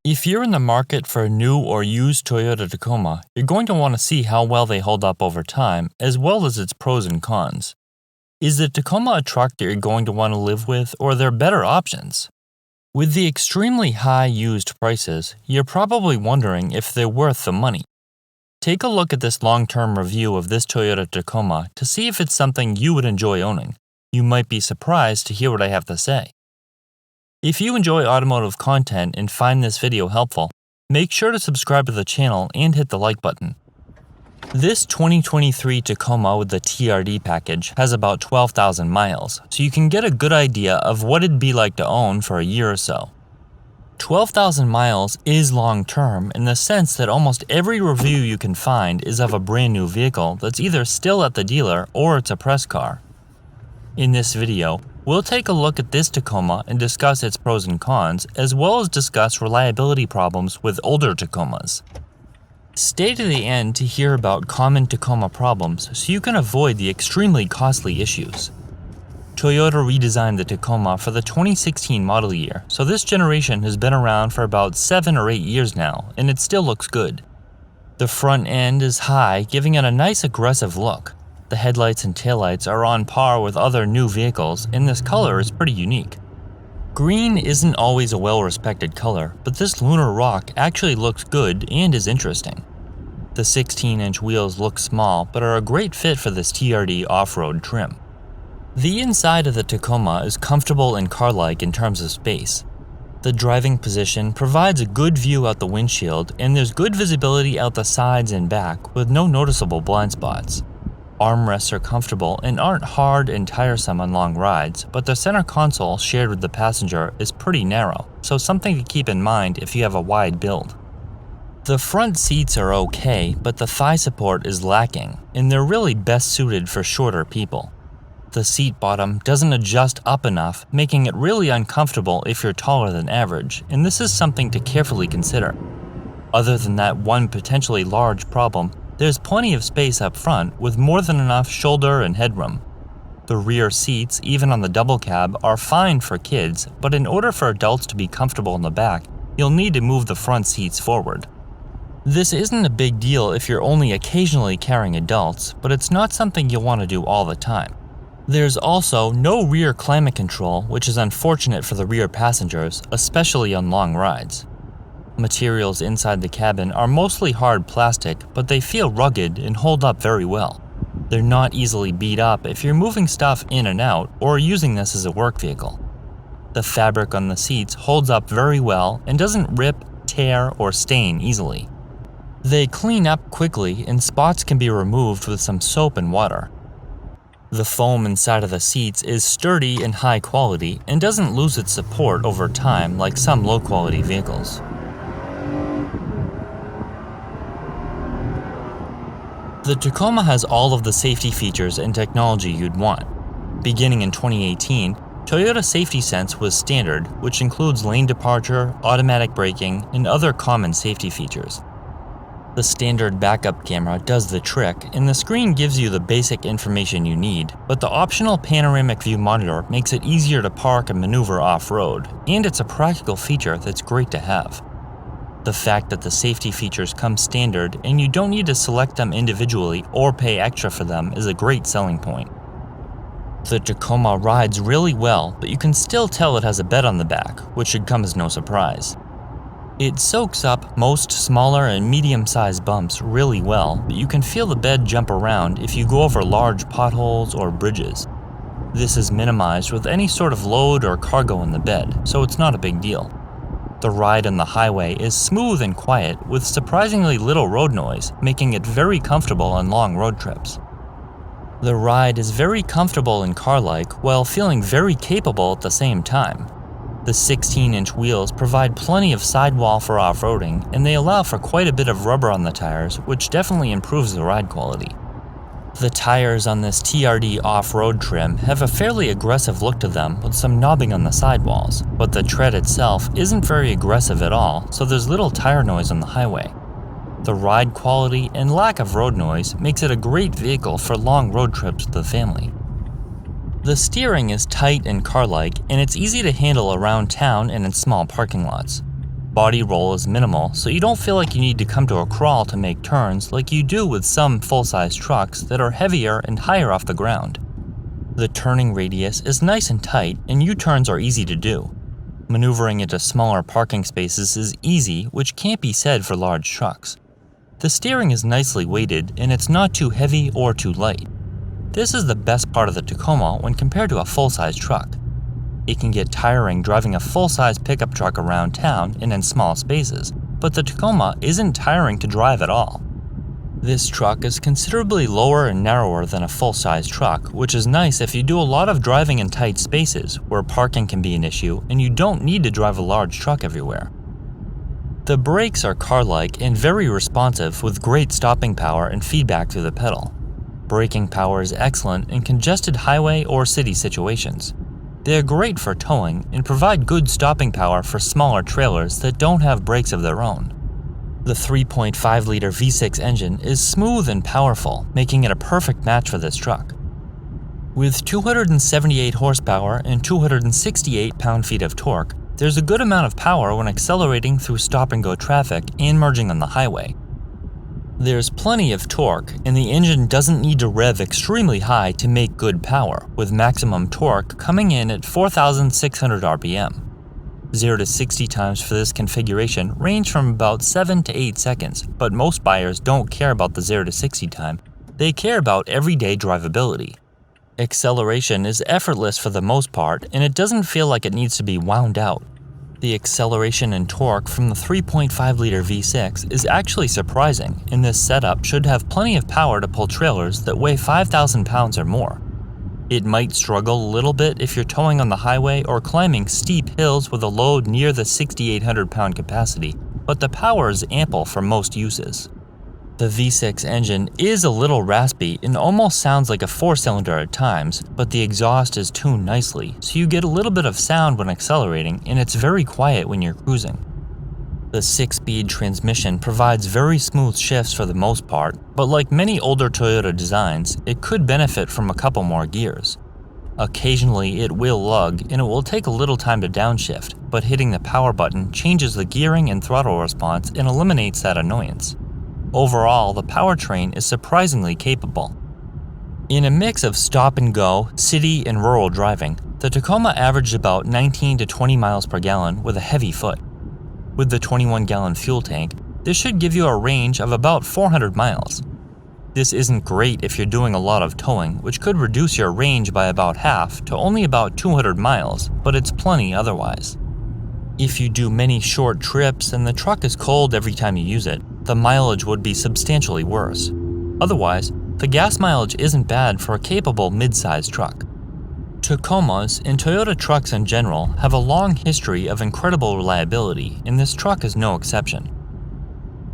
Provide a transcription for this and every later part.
If you're in the market for a new or used Toyota Tacoma, you're going to want to see how well they hold up over time, as well as its pros and cons. Is the Tacoma a truck that you're going to want to live with, or are there better options? With the extremely high used prices, you're probably wondering if they're worth the money. Take a look at this long-term review of this Toyota Tacoma to see if it's something you would enjoy owning. You might be surprised to hear what I have to say. If you enjoy automotive content and find this video helpful, make sure to subscribe to the channel and hit the like button. This 2023 Tacoma with the TRD package has about 12,000 miles, so you can get a good idea of what it'd be like to own for a year or so. 12,000 miles is long-term in the sense that almost every review you can find is of a brand new vehicle that's either still at the dealer or it's a press car. In this video, we'll take a look at this Tacoma and discuss its pros and cons, as well as discuss reliability problems with older Tacomas. Stay to the end to hear about common Tacoma problems so you can avoid the extremely costly issues. Toyota redesigned the Tacoma for the 2016 model year, so this generation has been around for about 7 or 8 years now, and it still looks good. The front end is high, giving it a nice aggressive look. The headlights and taillights are on par with other new vehicles, and this color is pretty unique. Green isn't always a well-respected color, but this lunar rock actually looks good and is interesting. The 16-inch wheels look small, but are a great fit for this TRD off-road trim. The inside of the Tacoma is comfortable and car-like in terms of space. The driving position provides a good view out the windshield, and there's good visibility out the sides and back with no noticeable blind spots. Armrests are comfortable and aren't hard and tiresome on long rides, but the center console shared with the passenger is pretty narrow, so something to keep in mind if you have a wide build. The front seats are okay, but the thigh support is lacking, and they're really best suited for shorter people. The seat bottom doesn't adjust up enough, making it really uncomfortable if you're taller than average, and this is something to carefully consider. Other than that one potentially large problem, there's plenty of space up front with more than enough shoulder and headroom. The rear seats, even on the double cab, are fine for kids, but in order for adults to be comfortable in the back, you'll need to move the front seats forward. This isn't a big deal if you're only occasionally carrying adults, but it's not something you'll want to do all the time. There's also no rear climate control, which is unfortunate for the rear passengers, especially on long rides. Materials inside the cabin are mostly hard plastic, but they feel rugged and hold up very well. They're not easily beat up if you're moving stuff in and out or using this as a work vehicle. The fabric on the seats holds up very well and doesn't rip, tear, or stain easily. They clean up quickly and spots can be removed with some soap and water. The foam inside of the seats is sturdy and high quality and doesn't lose its support over time like some low-quality vehicles. The Tacoma has all of the safety features and technology you'd want. Beginning in 2018, Toyota Safety Sense was standard, which includes lane departure, automatic braking, and other common safety features. The standard backup camera does the trick, and the screen gives you the basic information you need, but the optional panoramic view monitor makes it easier to park and maneuver off-road, and it's a practical feature that's great to have. The fact that the safety features come standard and you don't need to select them individually or pay extra for them is a great selling point. The Tacoma rides really well, but you can still tell it has a bed on the back, which should come as no surprise. It soaks up most smaller and medium-sized bumps really well, but you can feel the bed jump around if you go over large potholes or bridges. This is minimized with any sort of load or cargo in the bed, so it's not a big deal. The ride on the highway is smooth and quiet with surprisingly little road noise, making it very comfortable on long road trips. The ride is very comfortable and car-like while feeling very capable at the same time. The 16-inch wheels provide plenty of sidewall for off-roading, and they allow for quite a bit of rubber on the tires, which definitely improves the ride quality. The tires on this TRD off-road trim have a fairly aggressive look to them with some knobbing on the sidewalls, but the tread itself isn't very aggressive at all, so there's little tire noise on the highway. The ride quality and lack of road noise makes it a great vehicle for long road trips with the family. The steering is tight and car-like, and it's easy to handle around town and in small parking lots. Body roll is minimal, so you don't feel like you need to come to a crawl to make turns like you do with some full-size trucks that are heavier and higher off the ground. The turning radius is nice and tight, and U-turns are easy to do. Maneuvering into smaller parking spaces is easy, which can't be said for large trucks. The steering is nicely weighted, and it's not too heavy or too light. This is the best part of the Tacoma when compared to a full-size truck. It can get tiring driving a full-size pickup truck around town and in small spaces, but the Tacoma isn't tiring to drive at all. This truck is considerably lower and narrower than a full-size truck, which is nice if you do a lot of driving in tight spaces where parking can be an issue and you don't need to drive a large truck everywhere. The brakes are car-like and very responsive with great stopping power and feedback through the pedal. Braking power is excellent in congested highway or city situations. They are great for towing and provide good stopping power for smaller trailers that don't have brakes of their own. The 3.5-liter V6 engine is smooth and powerful, making it a perfect match for this truck. With 278 horsepower and 268 pound-feet of torque, there's a good amount of power when accelerating through stop-and-go traffic and merging on the highway. There's plenty of torque, and the engine doesn't need to rev extremely high to make good power, with maximum torque coming in at 4,600 RPM. 0 to 60 times for this configuration range from about 7 to 8 seconds, but most buyers don't care about the 0 to 60 time, they care about everyday drivability. Acceleration is effortless for the most part, and it doesn't feel like it needs to be wound out. The acceleration and torque from the 3.5-liter V6 is actually surprising, and this setup should have plenty of power to pull trailers that weigh 5,000 pounds or more. It might struggle a little bit if you're towing on the highway or climbing steep hills with a load near the 6,800-pound capacity, but the power is ample for most uses. The V6 engine is a little raspy and almost sounds like a 4-cylinder at times, but the exhaust is tuned nicely, so you get a little bit of sound when accelerating, and it's very quiet when you're cruising. The 6-speed transmission provides very smooth shifts for the most part, but like many older Toyota designs, it could benefit from a couple more gears. Occasionally it will lug, and it will take a little time to downshift, but hitting the power button changes the gearing and throttle response and eliminates that annoyance. Overall, the powertrain is surprisingly capable. In a mix of stop-and-go, city, and rural driving, the Tacoma averaged about 19 to 20 miles per gallon with a heavy foot. With the 21-gallon fuel tank, this should give you a range of about 400 miles. This isn't great if you're doing a lot of towing, which could reduce your range by about half to only about 200 miles, but it's plenty otherwise. If you do many short trips and the truck is cold every time you use it, the mileage would be substantially worse. Otherwise, the gas mileage isn't bad for a capable mid-sized truck. Tacomas and Toyota trucks in general have a long history of incredible reliability, and this truck is no exception.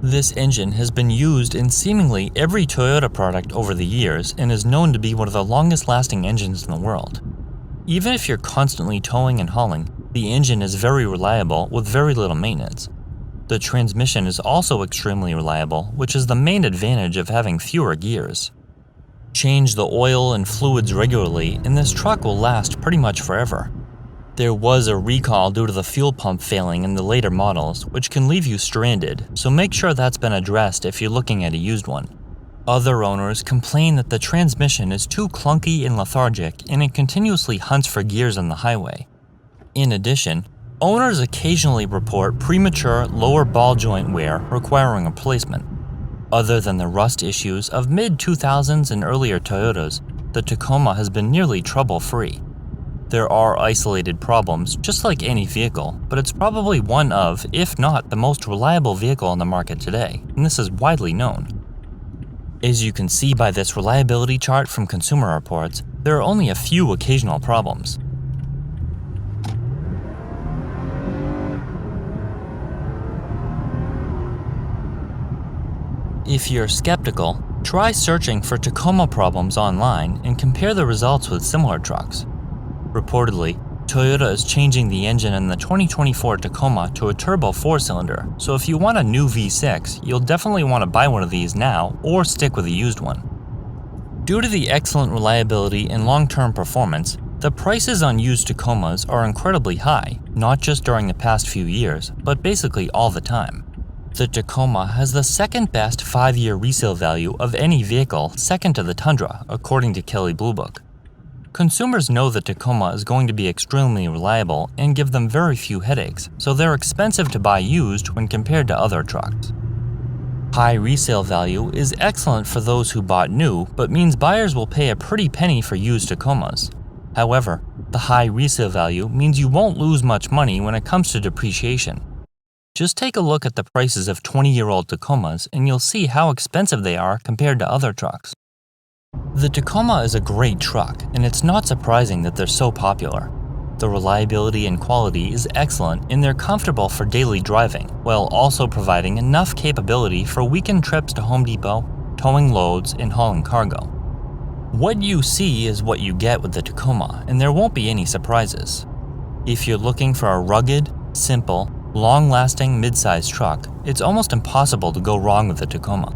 This engine has been used in seemingly every Toyota product over the years and is known to be one of the longest-lasting engines in the world. Even if you're constantly towing and hauling, the engine is very reliable with very little maintenance. The transmission is also extremely reliable, which is the main advantage of having fewer gears. Change the oil and fluids regularly, and this truck will last pretty much forever. There was a recall due to the fuel pump failing in the later models, which can leave you stranded, so make sure that's been addressed if you're looking at a used one. Other owners complain that the transmission is too clunky and lethargic, and it continuously hunts for gears on the highway. In addition, owners occasionally report premature lower ball joint wear requiring replacement. Other than the rust issues of mid-2000s and earlier Toyotas, the Tacoma has been nearly trouble-free. There are isolated problems, just like any vehicle, but it's probably one of, if not the most reliable vehicle on the market today, and this is widely known. As you can see by this reliability chart from Consumer Reports, there are only a few occasional problems. If you're skeptical, try searching for Tacoma problems online and compare the results with similar trucks. Reportedly, Toyota is changing the engine in the 2024 Tacoma to a turbo 4-cylinder, so if you want a new V6, you'll definitely want to buy one of these now or stick with a used one. Due to the excellent reliability and long-term performance, The prices on used Tacomas are incredibly high, not just during the past few years, but basically all the time. The Tacoma has the second best 5-year resale value of any vehicle, second to the Tundra, according to Kelley Blue Book. Consumers know the Tacoma is going to be extremely reliable and give them very few headaches, so they're expensive to buy used when compared to other trucks. High resale value is excellent for those who bought new, but means buyers will pay a pretty penny for used Tacomas. However, the high resale value means you won't lose much money when it comes to depreciation. Just take a look at the prices of 20-year-old Tacomas and you'll see how expensive they are compared to other trucks. The Tacoma is a great truck, and it's not surprising that they're so popular. The reliability and quality is excellent, and they're comfortable for daily driving, while also providing enough capability for weekend trips to Home Depot, towing loads, and hauling cargo. What you see is what you get with the Tacoma, and there won't be any surprises. If you're looking for a rugged, simple, long-lasting mid-size truck, it's almost impossible to go wrong with the Tacoma.